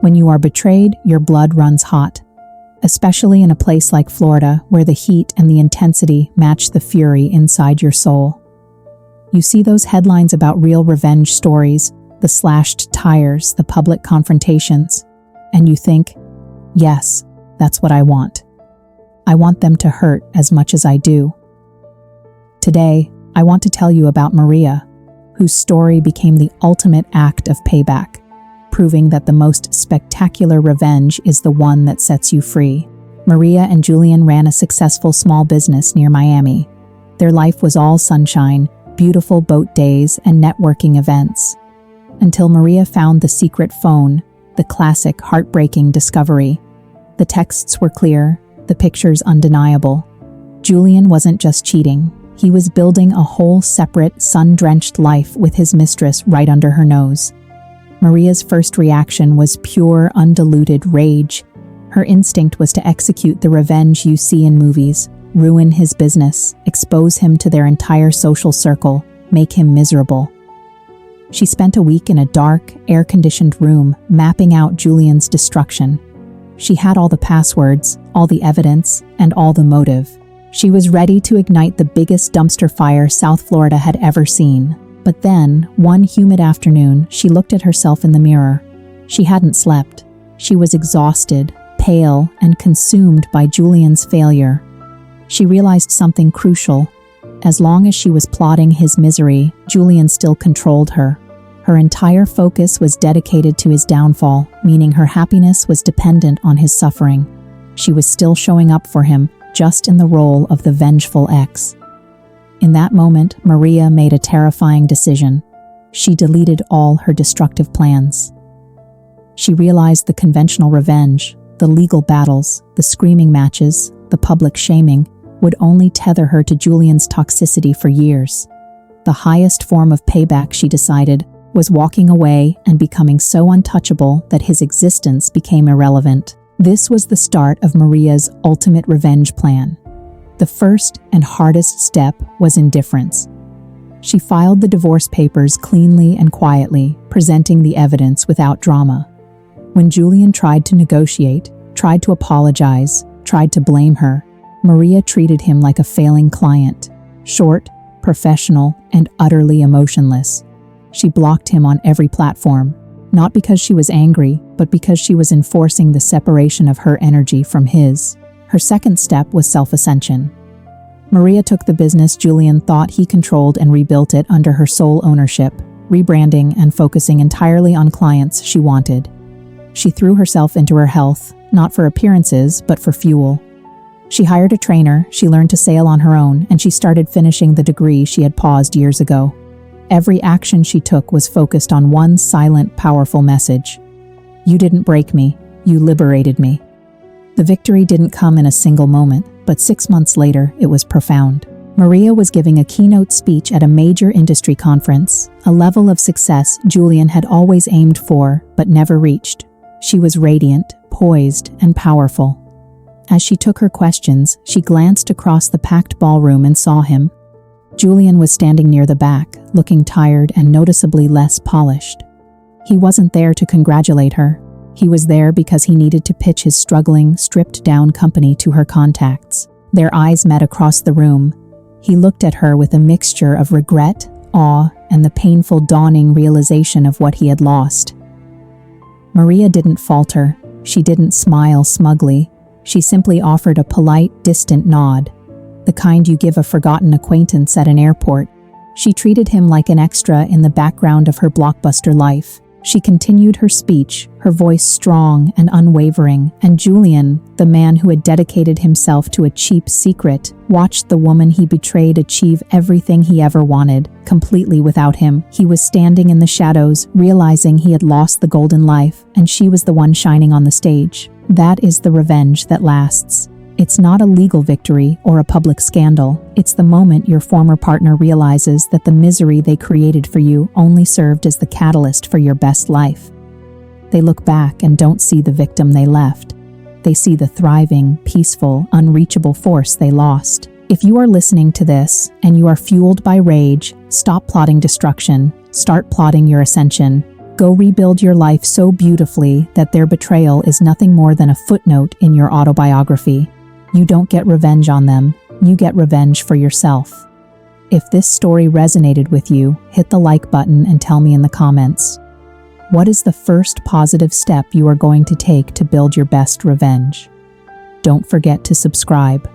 When you are betrayed, your blood runs hot, especially in a place like Florida where the heat and the intensity match the fury inside your soul. You see those headlines about real revenge stories, the slashed tires, the public confrontations, and you think, yes, that's what I want. I want them to hurt as much as I do. Today, I want to tell you about Maria, whose story became the ultimate act of payback, proving that the most spectacular revenge is the one that sets you free. Maria and Julian ran a successful small business near Miami. Their life was all sunshine, beautiful boat days, and networking events. Until Maria found the secret phone, the classic heartbreaking discovery. The texts were clear, the pictures undeniable. Julian wasn't just cheating. He was building a whole separate, sun-drenched life with his mistress right under her nose. Maria's first reaction was pure, undiluted rage. Her instinct was to execute the revenge you see in movies, ruin his business, expose him to their entire social circle, make him miserable. She spent a week in a dark, air-conditioned room, mapping out Julian's destruction. She had all the passwords, all the evidence, and all the motive. She was ready to ignite the biggest dumpster fire South Florida had ever seen. But then, one humid afternoon, she looked at herself in the mirror. She hadn't slept. She was exhausted, pale, and consumed by Julian's failure. She realized something crucial. As long as she was plotting his misery, Julian still controlled her. Her entire focus was dedicated to his downfall, meaning her happiness was dependent on his suffering. She was still showing up for him, just in the role of the vengeful ex. In that moment, Maria made a terrifying decision. She deleted all her destructive plans. She realized the conventional revenge, the legal battles, the screaming matches, the public shaming, would only tether her to Julian's toxicity for years. The highest form of payback, she decided, was walking away and becoming so untouchable that his existence became irrelevant. This was the start of Maria's ultimate revenge plan. The first and hardest step was indifference. She filed the divorce papers cleanly and quietly, presenting the evidence without drama. When Julian tried to negotiate, tried to apologize, tried to blame her, Maria treated him like a failing client, short, professional, and utterly emotionless. She blocked him on every platform, not because she was angry, but because she was enforcing the separation of her energy from his. Her second step was self-ascension. Maria took the business Julian thought he controlled and rebuilt it under her sole ownership, rebranding and focusing entirely on clients she wanted. She threw herself into her health, not for appearances, but for fuel. She hired a trainer, she learned to sail on her own, and she started finishing the degree she had paused years ago. Every action she took was focused on one silent, powerful message. You didn't break me, you liberated me. The victory didn't come in a single moment, but 6 months later, it was profound. Maria was giving a keynote speech at a major industry conference, a level of success Julian had always aimed for, but never reached. She was radiant, poised, and powerful. As she took her questions, she glanced across the packed ballroom and saw him. Julian was standing near the back, looking tired and noticeably less polished. He wasn't there to congratulate her. He was there because he needed to pitch his struggling, stripped-down company to her contacts. Their eyes met across the room. He looked at her with a mixture of regret, awe, and the painful dawning realization of what he had lost. Maria didn't falter. She didn't smile smugly. She simply offered a polite, distant nod, the kind you give a forgotten acquaintance at an airport. She treated him like an extra in the background of her blockbuster life. She continued her speech, her voice strong and unwavering, and Julian, the man who had dedicated himself to a cheap secret, watched the woman he betrayed achieve everything he ever wanted, completely without him. He was standing in the shadows, realizing he had lost the golden life, and she was the one shining on the stage. That is the revenge that lasts. It's not a legal victory or a public scandal. It's the moment your former partner realizes that the misery they created for you only served as the catalyst for your best life. They look back and don't see the victim they left. They see the thriving, peaceful, unreachable force they lost. If you are listening to this and you are fueled by rage, stop plotting destruction. Start plotting your ascension. Go rebuild your life so beautifully that their betrayal is nothing more than a footnote in your autobiography. You don't get revenge on them, you get revenge for yourself. If this story resonated with you, hit the like button and tell me in the comments. What is the first positive step you are going to take to build your best revenge? Don't forget to subscribe.